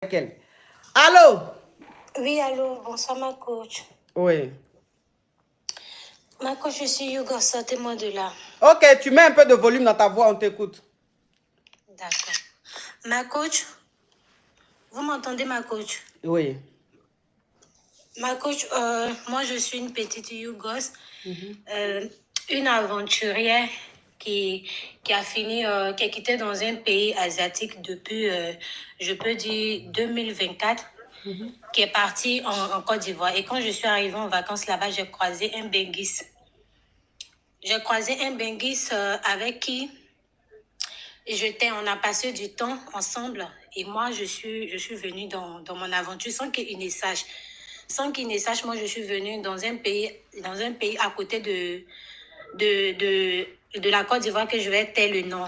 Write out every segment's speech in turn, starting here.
elle. Allô? Oui, allô, bonsoir ma coach. Oui. Ma coach, je suis Yoga, sortez-moi de là. Ok, tu mets un peu de volume dans ta voix, on t'écoute. D'accord. Ma coach, vous m'entendez ma coach? Oui. Ma coach, moi je suis une petite Yougos, une aventurière qui a fini, qui a quitté dans un pays asiatique depuis, je peux dire, 2024. Qui est partie en Côte d'Ivoire. Et quand je suis arrivée en vacances là-bas, j'ai croisé un Benguis. J'ai croisé un Benguis avec qui on a passé du temps ensemble. Et moi, je suis venue dans mon aventure sans qu'il ne sache. Sans qu'il ne sache, moi, je suis venue dans un pays à côté de la Côte d'Ivoire que je vais taire le nom.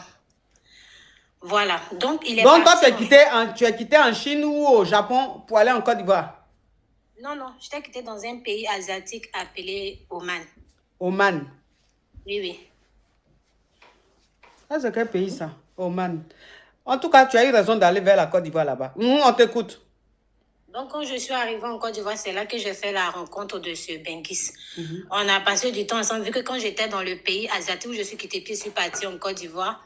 Voilà. Donc, il est Donc, toi, parti. tu es quitté en Chine ou au Japon pour aller en Côte d'Ivoire? Non, je t'ai quitté dans un pays asiatique appelé Oman. Oman. Oui. Ça, c'est quel pays, ça? Oman. En tout cas, tu as eu raison d'aller vers la Côte d'Ivoire là-bas. On t'écoute. Donc, quand je suis arrivée en Côte d'Ivoire, c'est là que j'ai fait la rencontre de ce Benguis. On a passé du temps ensemble, vu que quand j'étais dans le pays asiatique où je suis quittée, puis je suis partie en Côte d'Ivoire,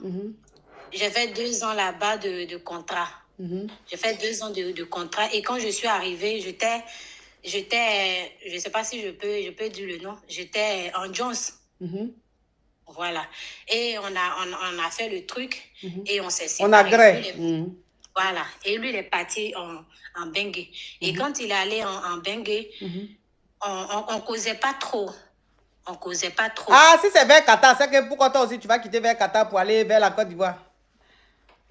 j'ai fait 2 ans là-bas de contrat. J'ai fait 2 ans de contrat. Et quand je suis arrivée, j'étais, je ne sais pas si je peux dire le nom, j'étais en Jones. Voilà. Et on a fait le truc et on s'est séparés. On agrée. Voilà. Et lui, il est parti en Bengue. Et quand il est allé en Bengue, on causait pas trop. On causait pas trop. Ah, si c'est vers Qatar, c'est que pourquoi toi aussi tu vas quitter vers Qatar pour aller vers la Côte d'Ivoire?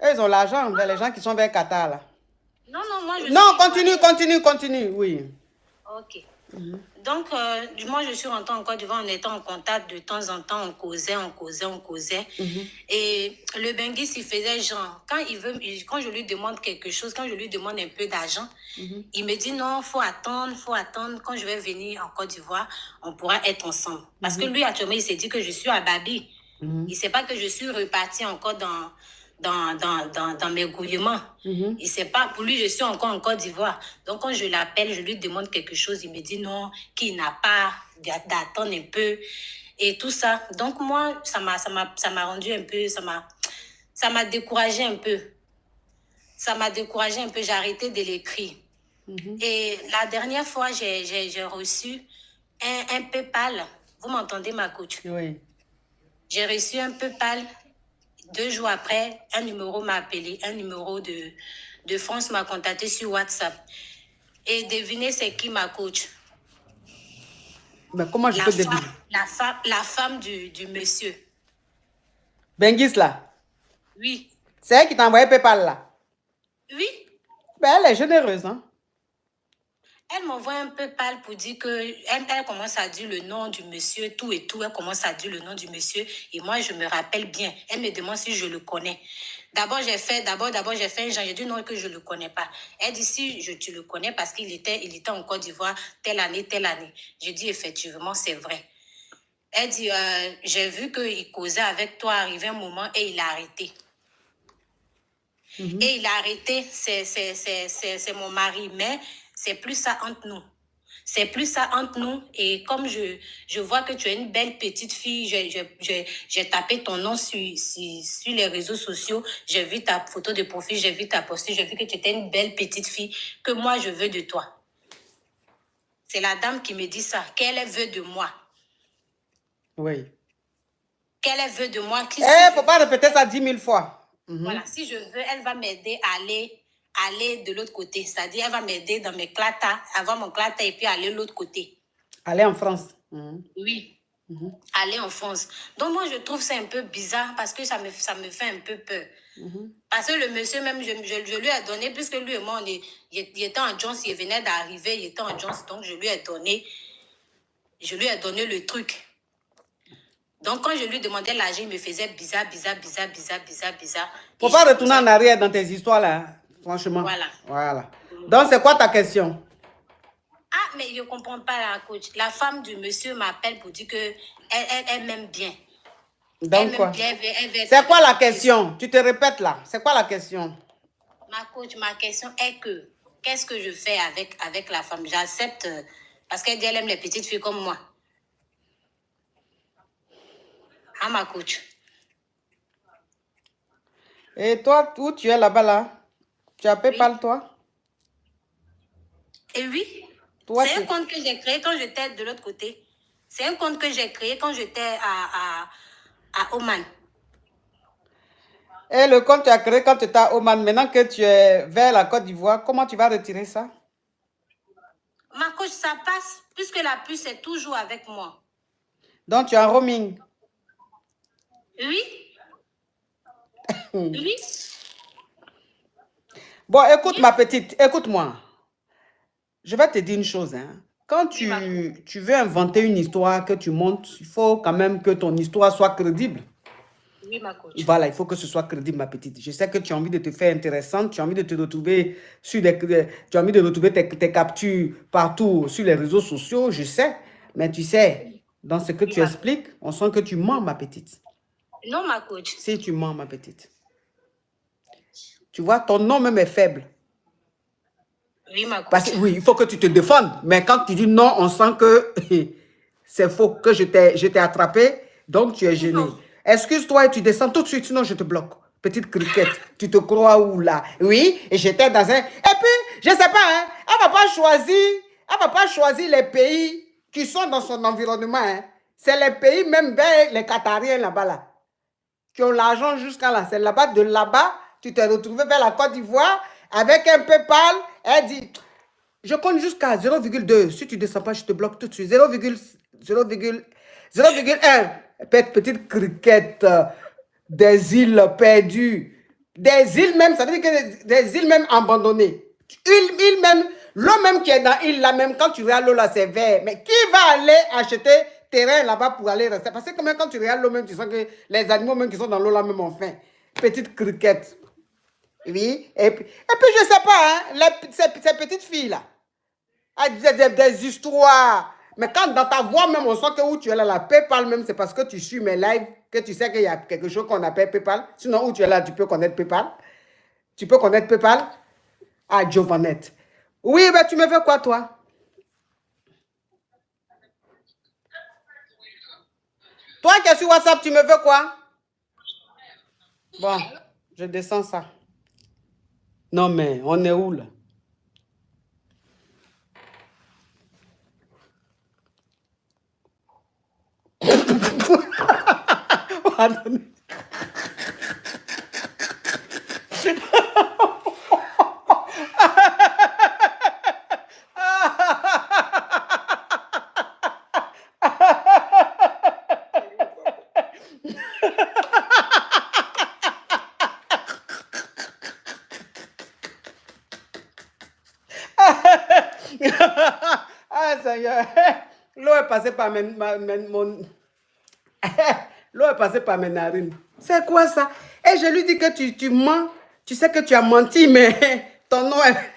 Eux, ils ont l'argent, les gens qui sont vers Qatar là. Non, moi je continue, oui. Ok. Donc, moi, je suis rentrée en Côte d'Ivoire, on était en contact de temps en temps, on causait. Et le Benguis, il faisait genre, quand je lui demande quelque chose, quand je lui demande un peu d'argent, il me dit non, faut attendre. Quand je vais venir en Côte d'Ivoire, on pourra être ensemble. Parce que lui, actuellement, il s'est dit que je suis à Babi. Il ne sait pas que je suis repartie encore dans mes gouillements. Il ne sait pas, pour lui, je suis encore en Côte d'Ivoire. Donc, quand je l'appelle, je lui demande quelque chose, il me dit non, qu'il n'a pas d'attendre un peu et tout ça. Donc, moi, ça m'a rendu un peu, ça m'a découragé un peu. J'ai arrêté de l'écrire. Et la dernière fois, j'ai reçu un PayPal. Vous m'entendez, ma coach? Oui. J'ai reçu un PayPal. 2 jours après, un numéro m'a appelé. Un numéro de France m'a contacté sur WhatsApp. Et devinez, c'est qui, ma coach? Mais comment je peux deviner? La femme du monsieur. Benguis là? Oui. C'est elle qui t'a envoyé PayPal là? Oui. Ben, elle est généreuse, hein? Elle m'envoie un PayPal pour dire elle commence à dire le nom du monsieur, tout et tout. Elle commence à dire le nom du monsieur. Et moi, je me rappelle bien. Elle me demande si je le connais. D'abord, j'ai fait un genre. J'ai dit non, que je ne le connais pas. Elle dit si tu le connais parce qu'il était en Côte d'Ivoire telle année. J'ai dit effectivement, c'est vrai. Elle dit, j'ai vu qu'il causait avec toi, arrivé un moment et il a arrêté. Et il a arrêté, c'est mon mari, mais c'est plus ça entre nous. Et comme je vois que tu es une belle petite fille, j'ai tapé ton nom sur les réseaux sociaux, j'ai vu ta photo de profil, j'ai vu ta posture, j'ai vu que tu étais une belle petite fille, que moi je veux de toi. C'est la dame qui me dit ça, qu'elle veut de moi. Oui. Qu'elle veut de moi. Faut pas répéter ça 10 000 fois. Voilà, si je veux, elle va m'aider à aller de l'autre côté. C'est-à-dire, elle va m'aider dans mes clatas, avoir mon clata et puis aller de l'autre côté. Aller en France. Oui. Aller en France. Donc, moi, je trouve ça un peu bizarre parce que ça me fait un peu peur. Parce que le monsieur, même, je lui ai donné, puisque lui et moi, il était en Jones, il venait d'arriver, il était en Jones, donc je lui ai donné le truc. Donc, quand je lui demandais l'argent, il me faisait bizarre. Faut pas retourner en arrière dans tes histoires là, franchement. Voilà. Donc, c'est quoi ta question? Ah, mais je ne comprends pas la coach. La femme du monsieur m'appelle pour dire qu'elle m'aime bien. Donc quoi? C'est quoi la question? Tu te répètes là. C'est quoi la question? Ma coach, ma question est que, qu'est-ce que je fais avec la femme? J'accepte parce qu'elle dit elle aime les petites filles comme moi. Ah, ma coach. Et toi, où tu es là-bas, là? Tu as PayPal, Oui. toi? Et oui, Toi, c'est un tu... compte que j'ai créé quand j'étais de l'autre côté. C'est un compte que j'ai créé quand j'étais à Oman. Et le compte que tu as créé quand tu étais à Oman, maintenant que tu es vers la Côte d'Ivoire, comment tu vas retirer ça? Ma coach, ça passe puisque la puce est toujours avec moi. Donc, tu es en roaming. Oui. Oui. Bon, écoute, Oui. ma petite, écoute-moi. Je vais te dire une chose, hein. Quand Oui, ma coach. tu veux inventer une histoire que tu montes, il faut quand même que ton histoire soit crédible. Oui, ma coach. Voilà, il faut que ce soit crédible, ma petite. Je sais que tu as envie de te faire intéressante, tu as envie de te retrouver sur tu as envie de retrouver tes captures partout sur les réseaux sociaux, je sais. Mais tu sais, dans ce que Oui, tu ma coach. expliques, on sent que tu mens, ma petite. Non, ma coach. Si tu mens, ma petite. Tu vois, ton nom même est faible. Oui, ma Parce coach. que oui, il faut que tu te défendes. Mais quand tu dis non, on sent que c'est faux, que je t'ai attrapé, donc tu es gêné. Non. Excuse-toi et tu descends tout de suite, sinon je te bloque. Petite criquette, tu te crois où là? Oui, et j'étais dans un... Et puis, je ne sais pas, hein, elle ne va pas choisir les pays qui sont dans son environnement. Hein. C'est les pays, même vers les Qatariens là-bas, là, qui ont l'argent jusqu'à là. C'est là-bas, de là-bas, tu t'es retrouvé vers la Côte d'Ivoire avec un PayPal. Elle dit... Je compte jusqu'à 0,2. Si tu ne descends pas, je te bloque tout de suite. 0,1. Petite criquette des îles perdues. Des îles même, ça veut dire que des îles même abandonnées. Île même, l'eau même qui est dans l'île là même, quand tu regardes l'eau là, c'est vert. Mais qui va aller acheter terrain là-bas pour aller rester? Parce que même quand tu regardes l'eau même, tu sens que les animaux même qui sont dans l'eau là même ont faim. Petite criquette. Oui. Et puis je ne sais pas, hein, ces petites filles là. Des histoires. Mais quand dans ta voix même, on sent que où tu es là, la PayPal même, c'est parce que tu suis mes lives que tu sais qu'il y a quelque chose qu'on appelle PayPal. Sinon, où tu es là, tu peux connaître PayPal. Tu peux connaître PayPal. Ah, Giovanette. Oui, ben tu me veux quoi, toi? Toi qui es sur WhatsApp, tu me veux quoi? Bon, je descends ça. Non, mais on est où, là? Pardon. Ah, Seigneur. L'eau est passée par mon... L'eau est passée par mes narines. C'est quoi ça? Et je lui dis que tu mens. Tu sais que tu as menti, mais ton nom est,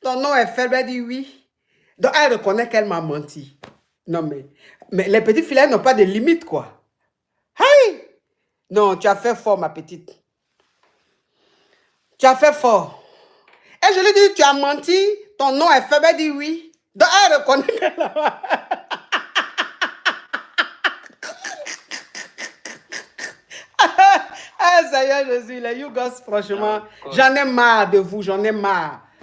ton nom est faible. Elle dit oui. Donc, elle reconnaît qu'elle m'a menti. Non, mais les petites filles, elles n'ont pas de limite, quoi. Hey! Non, tu as fait fort, ma petite. Tu as fait fort. Et je lui dis, tu as menti, ton nom est faible. Elle dit oui. Donc, elle reconnaît qu'elle a... Ah, ça y est, je suis là. You guys, franchement, j'en ai marre de vous, j'en ai marre.